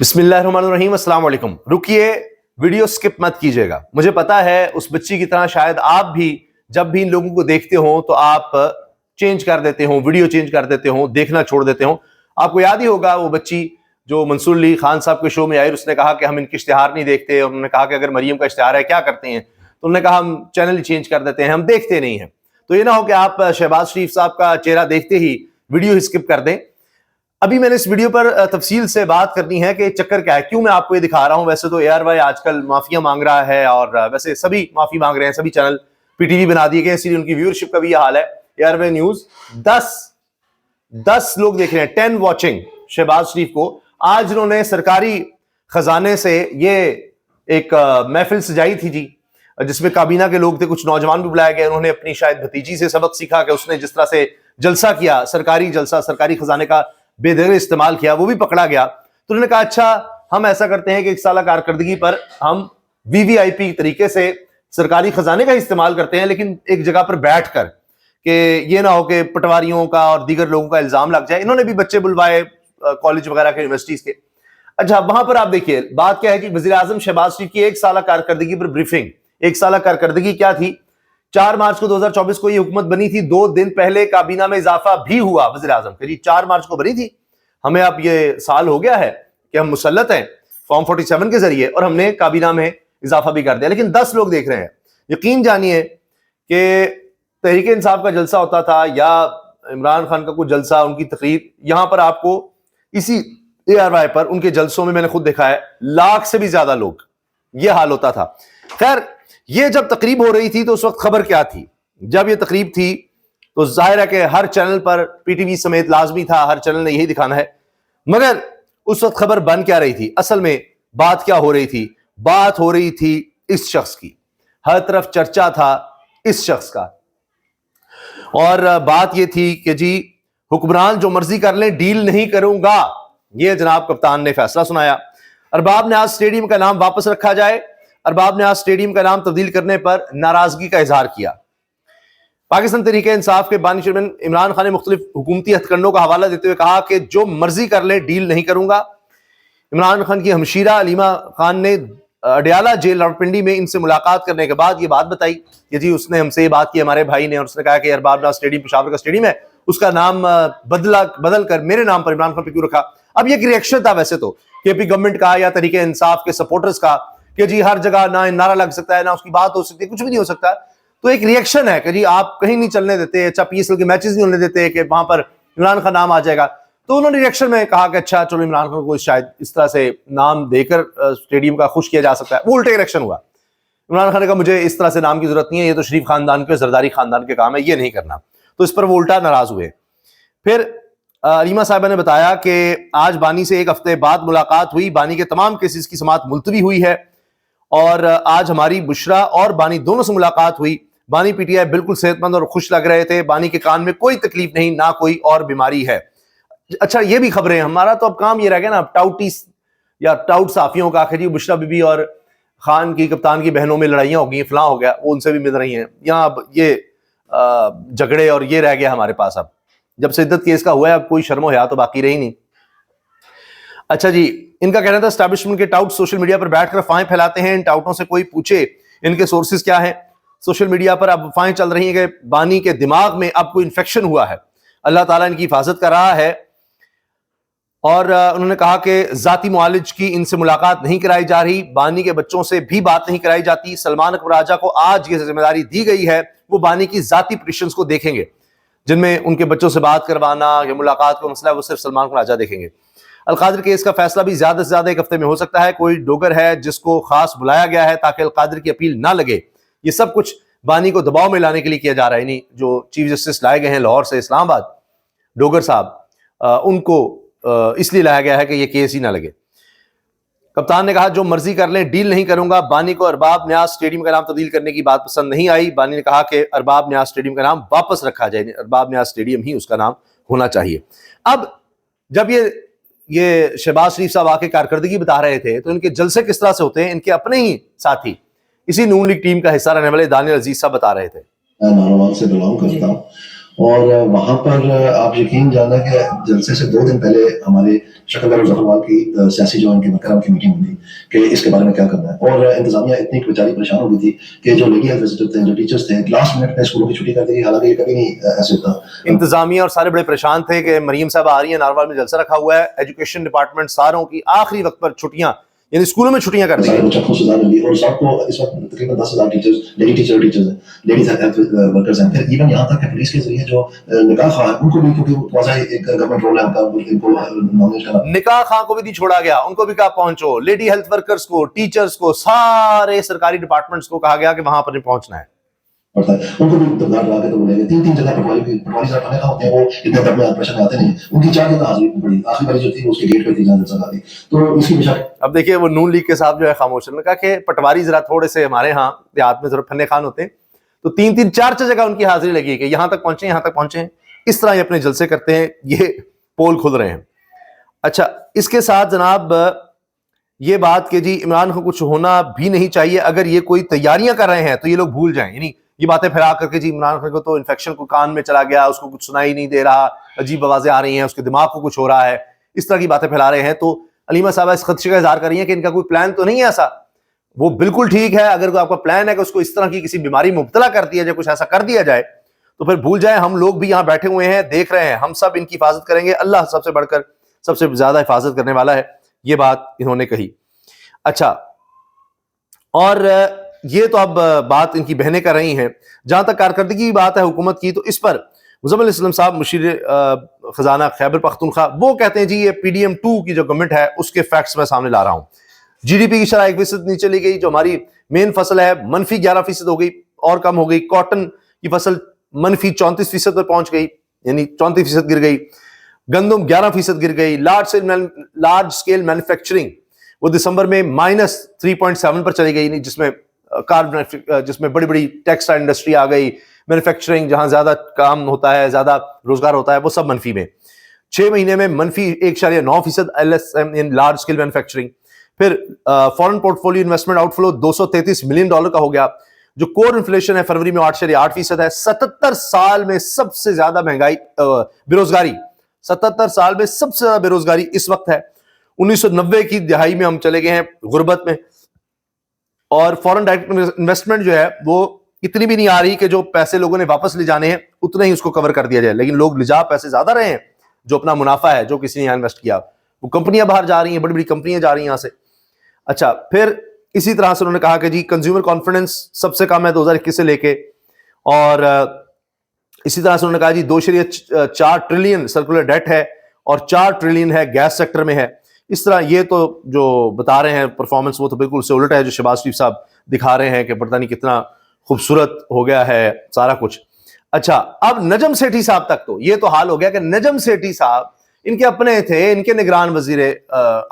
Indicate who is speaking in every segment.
Speaker 1: بسم اللہ الرحمن الرحیم. السلام علیکم. رکیے, ویڈیو سکپ مت کیجیے گا. مجھے پتا ہے اس بچی کی طرح شاید آپ بھی جب بھی ان لوگوں کو دیکھتے ہوں تو آپ چینج کر دیتے ہوں, ویڈیو چینج کر دیتے ہوں, دیکھنا چھوڑ دیتے ہوں. آپ کو یاد ہی ہوگا وہ بچی جو منصور علی خان صاحب کے شو میں آئی, اس نے کہا کہ ہم ان کے اشتہار نہیں دیکھتے, اور انہوں نے کہا کہ اگر مریم کا اشتہار ہے کیا کرتے ہیں, تو انہوں نے کہا ہم چینل چینج کر دیتے ہیں, ہم دیکھتے نہیں ہیں. تو یہ نہ ہو کہ آپ شہباز شریف صاحب کا چہرہ دیکھتے ہی ویڈیو ہی سکپ کر دیں. ابھی میں نے اس ویڈیو پر تفصیل سے بات کرنی ہے کہ چکر کیا ہے, کیوں میں آپ کو یہ دکھا رہا ہوں. ویسے تو اے آر وائی آج کل معافیاں مانگ رہا ہے, اور ویسے سبھی معافی مانگ رہے ہیں, سبھی چینل پی ٹی وی بنا دیے گئے, اسی لیے ان کی ویورشپ کا بھی یہ حال ہے. اے آر وائی نیوز 10 لوگ دیکھ رہے ہیں, 10 واچنگ شہباز شریف کو. آج انہوں نے سرکاری خزانے سے یہ ایک محفل سجائی تھی جی, جس میں کابینہ کے لوگ تھے, کچھ نوجوان بھی بلائے گئے. انہوں نے اپنی شاید بھتیجی سے سبق سیکھا کہ اس نے جس طرح سے جلسہ کیا, سرکاری جلسہ, سرکاری خزانے کا بے دخل استعمال کیا, وہ بھی پکڑا گیا. تو انہوں نے کہا اچھا ہم ایسا کرتے ہیں کہ 1 سالہ کارکردگی پر ہم وی وی آئی پی طریقے سے سرکاری خزانے کا استعمال کرتے ہیں, لیکن ایک جگہ پر بیٹھ کر, کہ یہ نہ ہو کہ پٹواریوں کا اور دیگر لوگوں کا الزام لگ جائے. انہوں نے بھی بچے بلوائے کالج وغیرہ کے, یونیورسٹیز کے. اچھا وہاں پر آپ دیکھیے بات کیا ہے کہ وزیر اعظم شہباز شریف کی 1 سالہ کارکردگی پر بریفنگ. 1 سالہ کارکردگی کیا تھی؟ 4 مارچ کو 2024 کو یہ حکومت بنی تھی, 2 دن پہلے کابینہ میں اضافہ بھی ہوا وزیر اعظم کہ جی 4 مارچ کو بنی تھی, ہمیں اب یہ سال ہو گیا ہے کہ ہم مسلط ہیں فارم 47 کے ذریعے, اور ہم نے کابینہ میں اضافہ بھی کر دیا. لیکن 10 لوگ دیکھ رہے ہیں. یقین جانیے کہ تحریک انصاف کا جلسہ ہوتا تھا یا عمران خان کا کوئی جلسہ, ان کی تقریر, یہاں پر آپ کو اسی اے آر وائی پر ان کے جلسوں میں نے خود دیکھا ہے, 1 لاکھ سے بھی زیادہ لوگ, یہ حال ہوتا تھا. خیر یہ جب تقریب ہو رہی تھی تو اس وقت خبر کیا تھی؟ جب یہ تقریب تھی تو ظاہر ہے کہ ہر چینل پر, پی ٹی وی سمیت لازمی تھا, ہر چینل نے یہی دکھانا ہے. مگر اس وقت خبر بن کیا رہی تھی؟ اصل میں بات کیا ہو رہی تھی؟ بات ہو رہی تھی اس شخص کی, ہر طرف چرچا تھا اس شخص کا. اور بات یہ تھی کہ جی حکمران جو مرضی کر لیں, ڈیل نہیں کروں گا. یہ جناب کپتان نے فیصلہ سنایا. ارباب نیاز اسٹیڈیم کا نام واپس رکھا جائے. ارباب نیاز اسٹیڈیم کا نام تبدیل کرنے پر ناراضگی کا اظہار کیا. پاکستان تحریک انصاف کے بانی چیئرمین عمران خان نے مختلف حکومتی ہتھ کنڈوں کا حوالہ دیتے ہوئے کہا کہ جو مرضی کر لیں ڈیل نہیں کروں گا. عمران خان کی ہمشیرہ علیمہ خان نے اڈیالہ جیل راولپنڈی میں ان سے ملاقات کرنے کے بعد یہ بات بتائی کہ جی اس نے ہم سے یہ بات کی, ہمارے بھائی نے, اور اس نے کہا کہ ارباب نیاز اسٹیڈیم پشاور کا اسٹیڈیم ہے, اس کا نام بدل کر میرے نام پر عمران خان پہ کیوں رکھا. اب یہ ایک ریئیکشن تھا ویسے تو کے پی گورنمنٹ کا یا تحریک انصاف کے سپورٹرز کا کہ جی ہر جگہ نہ نعرہ لگ سکتا ہے, نہ اس کی بات ہو سکتی ہے, کچھ بھی نہیں ہو سکتا. تو ایک ریئیکشن ہے کہ جی آپ کہیں نہیں چلنے دیتے, اچھا پی ایس ایل کے میچز نہیں ہونے دیتے کہ وہاں پر عمران خان نام آ جائے گا. تو انہوں نے ریئیکشن میں کہا کہ اچھا چلو عمران خان کو شاید اس طرح سے نام دے کر اسٹیڈیم کا خوش کیا جا سکتا ہے. وہ الٹے ریئیکشن ہوا. عمران خان نے کہا مجھے اس طرح سے نام کی ضرورت نہیں ہے, یہ تو شریف خاندان کے, زرداری خاندان کے کام ہے, یہ نہیں کرنا. تو اس پر وہ الٹا ناراض ہوئے. پھر علیمہ صاحبہ نے بتایا کہ آج بانی سے 1 ہفتے بعد ملاقات ہوئی. بانی کے تمام کیسز کی سماعت ملتوی ہوئی ہے, اور آج ہماری بشرا اور بانی دونوں سے ملاقات ہوئی. بانی پی ٹی آئی بالکل صحت مند اور خوش لگ رہے تھے. بانی کے کان میں کوئی تکلیف نہیں, نہ کوئی اور بیماری ہے. اچھا یہ بھی خبریں, ہمارا تو اب کام یہ رہ گیا نا ٹاؤٹی یا ٹاؤٹ صحافیوں کا, آخر بشرا بی بی اور خان کی, کپتان کی بہنوں میں لڑائیاں ہو گئی, فلاں ہو گیا, وہ ان سے بھی مل رہی ہیں. یہاں اب یہ جھگڑے اور یہ رہ گیا ہمارے پاس. اب جب سے عدت کیس کا ہوا ہے اب کوئی شرم و حیا تو باقی رہی نہیں. اچھا جی, ان کا کہنا تھا اسٹیبلشمنٹ کے ٹاؤٹ سوشل میڈیا پر بیٹھ کر افواہیں پھیلاتے ہیں. ان ٹاؤٹوں سے کوئی پوچھے ان کے سورسز کیا ہیں. سوشل میڈیا پر اب افواہیں چل رہی ہیں کہ بانی کے دماغ میں اب کوئی انفیکشن ہوا ہے. اللہ تعالیٰ ان کی حفاظت کر رہا ہے. اور انہوں نے کہا کہ ذاتی معالج کی ان سے ملاقات نہیں کرائی جا رہی. بانی کے بچوں سے بھی بات نہیں کرائی جاتی. سلمان اکبر راجہ کو آج یہ ذمہ داری دی گئی ہے, وہ بانی کی ذاتی پٹیشنز کو دیکھیں گے, جن میں ان کے بچوں سے بات کروانا یا ملاقات کا مسئلہ ہے وہ صرف سلمان اکبر راجہ دیکھیں گے. القادر کیس کا فیصلہ بھی زیادہ سے زیادہ 1 ہفتے میں ہو سکتا ہے. کوئی ڈوگر ہے جس کو خاص بلایا گیا ہے تاکہ القادر کی اپیل نہ لگے. یہ سب کچھ بانی کو دباؤ میں لانے کے لیے کیا جا رہا ہے. نہیں جو چیف جسٹس لائے گئے ہیں لاہور سے اسلام آباد, ڈوگر صاحب, ان کو اس لیے لایا گیا ہے کہ یہ کیس ہی نہ لگے. کپتان نے کہا جو مرضی کر لیں ڈیل نہیں کروں گا. بانی کو ارباب نیاز اسٹیڈیم کا نام تبدیل کرنے کی بات پسند نہیں آئی. بانی نے کہا کہ ارباب نیاز اسٹیڈیم کا نام واپس رکھا جائے, ارباب نیاز اسٹیڈیم ہی اس کا نام ہونا چاہیے. اب جب یہ شہباز شریف صاحب آ کے کارکردگی بتا رہے تھے تو ان کے جلسے کس طرح سے ہوتے ہیں, ان کے اپنے ہی ساتھی اسی نون لیگ ٹیم کا حصہ رہنے والے دانیال عزیز صاحب بتا رہے تھے.
Speaker 2: ناروال سے بلانگ کرتا ہوں, اور وہاں پر آپ یقین جانا کہ جلسے سے 2 دن پہلے ہمارے शक्कर और जफरवाल की सियासी जो इनके मकरम की मीटिंग हुई कि इसके बारे में क्या करना है, और इंतजामिया इतनी बेचारी परेशान हो गई थी कि जो लेडी हेल्थ विजिटर थे, जो टीचर्स थे, लास्ट मिनट में स्कूलों की छुट्टी कर दी, हालांकि ये कभी नहीं ऐसे होता।
Speaker 1: इंतजामिया और सारे बड़े परेशान थे कि मरीम साहब आ रही हैं, नारवाल में जलसा रखा हुआ है, एजुकेशन डिपार्टमेंट सारों की आखिरी वक्त पर छुट्टियां, यानी स्कूलों में छुट्टियां कर दी
Speaker 2: सारे बच्चों को सजा मिली, और सबको इस वक्त तकरीबन 10,000 टीचर्स, लेडी टीचर्स हैं, लेडीज हेल्थ वर्कर्स हैं। फिर इवन यहाँ तक कि पुलिस के जरिए जो निकाह खां है उनको भी, क्योंकि वाज़ह एक गवर्नमेंट रोल है उनका, इनको नॉमिनेट करना।
Speaker 1: निकाह खां को भी नहीं छोड़ा गया, उनको भी कहा पहुंचो, लेडी हेल्थ वर्कर्स को, टीचर्स को, सारे सरकारी डिपार्टमेंट्स को कहा गया कि वहां पर नहीं पहुंचना है।
Speaker 2: पड़ता है उनको भी दरगाह लगा के तो बोलेंगे। 3 जगह पटवारी साहब खाने का होते हैं, वो इतने दर में प्रेशर में आते नहीं, उनकी 4 जगह हाजिरी पड़ी, आखिरी बारी जो थी वो उसके गेट पे थी जहां जलसा लगा दी। तो इसकी बिशार
Speaker 1: अब देखिए वो नून लीग के साहब जो है खामोश, उन्होंने कहा कि पटवारी जरा थोड़े से हमारे यहाँ देहात में जरा फन्ने खान होते हैं, तो 3-3 4 जगह उनकी हाजिरी लगी कि यहाँ तक पहुंचे, यहाँ तक पहुंचे, इस तरह ये अपने जलसे करते हैं, ये पोल खुल रहे हैं। अच्छा, इसके साथ जनाब ये बात कि जी इमरान खान कुछ होना भी नहीं चाहिए, अगर ये कोई तैयारियां कर रहे हैं तो ये लोग भूल जाएं, यानी ये बातें फैला करके जी इमरान खान को तो इन्फेक्शन को कान में चला गया, उसको कुछ सुनाई नहीं दे रहा, अजीब आवाजें आ रही हैं, उसके दिमाग को कुछ हो रहा है, इस तरह की बातें फैला रहे हैं। तो अलीमा साहब इस खदशे का इजहार कर रही हैं कि इनका कोई प्लान तो नहीं है ऐसा। वो बिल्कुल ठीक है, अगर आपका प्लान है कि उसको इस तरह की किसी बीमारी में मुब्तला कर दिया जाए, कुछ ऐसा कर दिया जाए, तो फिर भूल जाए हम लोग भी यहाँ बैठे हुए हैं, देख रहे हैं, हम सब इनकी हिफाजत करेंगे, अल्लाह सबसे बढ़कर सबसे ज्यादा हिफाजत करने वाला है। ये बात इन्होंने कही। अच्छा, और ये तो अब बात इनकी बहनें कर रही हैं। जहां तक कारकर्दगी की बात है हुकूमत की, तो इस पर मुज़म्मिल इस्लाम साहब मुशीर खजाना खैबर पख्तूनख्वा वो कहते हैं जी ये PDM 2 की जो गवर्नमेंट है उसके फैक्ट्स मैं सामने ला रहा हूं। GDP की शरह 1% नीचे चली गई, जो हमारी मेन फसल है -11% हो गई और कम हो गई, कॉटन की फसल -34% पर पहुंच गई, यानी 34% गिर गई, गंदम 11% गिर गई, लार्ज स्केल मैन्युफैक्चरिंग वो दिसंबर में -3.7 पर चली गई, जिसमें बड़ी बड़ी टेक्सटाइल इंडस्ट्री आ गई, मैन्युफैक्चरिंग जहां ज्यादा काम होता है, ज्यादा रोजगार होता है, वो सब मनफी में। 6 महीने में -1.9% LSM in large scale manufacturing. फिर foreign portfolio investment outflow $233 million का हो गया। जो कोर इन्फ्लेशन है फरवरी में 8.8% है। 77 साल में सबसे ज्यादा महंगाई, बेरोजगारी, 77 साल में सबसे ज्यादा बेरोजगारी इस वक्त है। 1990 की दिहाई में हम चले गए हैं गुर्बत में, और फॉरेन डायरेक्ट इन्वेस्टमेंट जो है वो इतनी भी नहीं आ रही कि जो पैसे लोगों ने वापस ले जाने हैं उतने ही उसको कवर कर दिया जाए, लेकिन लोग लिजा पैसे ज्यादा रहे हैं, जो अपना मुनाफा है जो किसी ने यहां इन्वेस्ट किया, वो कंपनियां बाहर जा रही हैं, बड़ी बड़ी कंपनियां जा रही हैं यहां से। अच्छा, फिर इसी तरह से उन्होंने कहा कि जी कंज्यूमर कॉन्फिडेंस सबसे कम है 2021 से लेके, और इसी तरह से उन्होंने कहा जी 2.4 ट्रिलियन सर्कुलर डेट है और 4 ट्रिलियन है गैस सेक्टर में है। इस तरह ये तो जो बता रहे हैं परफॉर्मेंस वो तो बिल्कुल से उलट है जो शहबाज शरीफ साहब दिखा रहे हैं कि पता नहीं कितना खूबसूरत हो गया है सारा कुछ। अच्छा, अब नजम सेठी साहब तक तो ये तो हाल हो गया कि नजम सेठी साहब इनके अपने थे, इनके निगरान वजीर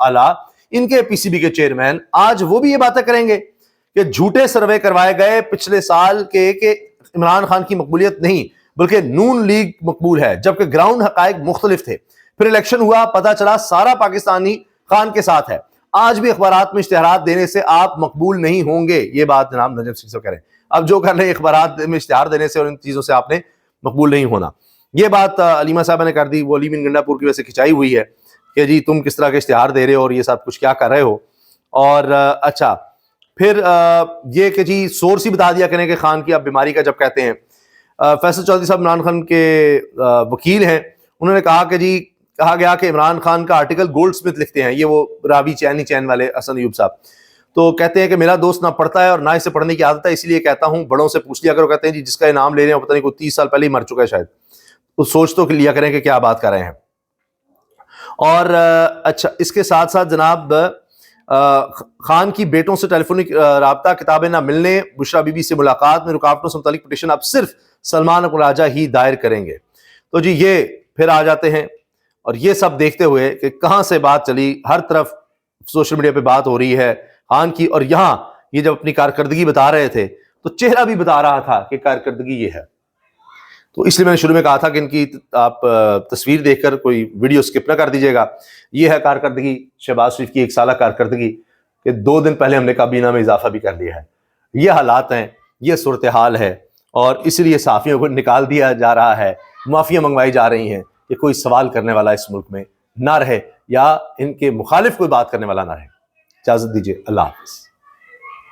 Speaker 1: आला, इनके PCB के चेयरमैन, आज वो भी ये बातें करेंगे कि झूठे सर्वे करवाए गए पिछले साल के इमरान खान की मकबूलियत नहीं बल्कि नून लीग मकबूल है, जबकि ग्राउंड हकायक मुख्तलिफ थे। फिर इलेक्शन हुआ, पता चला सारा पाकिस्तानी खान के साथ है। आज भी अखबारात में इश्तिहारात देने से आप मकबूल नहीं होंगे, ये बात जनाब नजम सेठी साहब कह रहे हैं। अब जो कर रहे हैं अखबारात में इश्तिहार देने से और इन चीजों से आपने मकबूल नहीं होना, ये बात अलीमा साहब ने कर दी। वो अली बिन गंडापुर की वजह से खिंचाई हुई है कि जी तुम किस तरह के इश्तिहार दे रहे हो और ये सब कुछ क्या कर रहे हो। और अच्छा, फिर ये कि जी सोर्स ही बता दिया करें कि खान की अब बीमारी का, जब कहते हैं फैसल चौधरी साहब इमरान खान के वकील हैं, उन्होंने कहा कि जी कहा गया कि इमरान खान का आर्टिकल गोल्ड स्मिथ लिखते हैं, ये वो रावी चैन वाले हसन अयूब साहब, तो कहते हैं कि मेरा दोस्त ना पढ़ता है और ना इसे पढ़ने की आदत है, इसलिए कहता हूं बड़ों से पूछ लिया करो। कहते हैं जी जिसका इनाम ले रहे हैं पता नहीं कोई 30 साल पहले ही मर चुका है शायद, तो सोच तो लिया करें कि क्या बात कर रहे हैं। और अच्छा, इसके साथ साथ जनाब खान की बेटों से टेलीफोनिक राब्ता, किताबें ना मिलने, बुशरा बीबी से मुलाकात में रुकावटों से मुतालिक पिटीशन अब सिर्फ सलमान अकबर राजा ही दायर करेंगे। तो जी ये फिर आ जाते हैं, और ये सब देखते हुए कि कहां से बात चली, हर तरफ सोशल मीडिया पे बात हो रही है खान की, और यहां ये जब अपनी कारकर्दगी बता रहे थे तो चेहरा भी बता रहा था कि कारकर्दगी ये है। तो इसलिए मैंने शुरू में कहा था कि इनकी आप तस्वीर देखकर कोई वीडियो स्किप ना कर दीजिएगा। ये है कारकर्दगी शहबाज शरीफ की 1 साल कारकर्दगी, कि 2 दिन पहले हमने काबीना में इजाफा भी कर दिया है। ये हालात हैं, ये सूरत हाल है, और इसलिए सहाफियों को निकाल दिया जा रहा है, माफिया मंगवाई जा रही हैं कि कोई सवाल करने वाला इस मुल्क में ना रहे, یا ان کے مخالف کوئی بات کرنے والا نہ رہے. اجازت دیجیے, اللہ حافظ.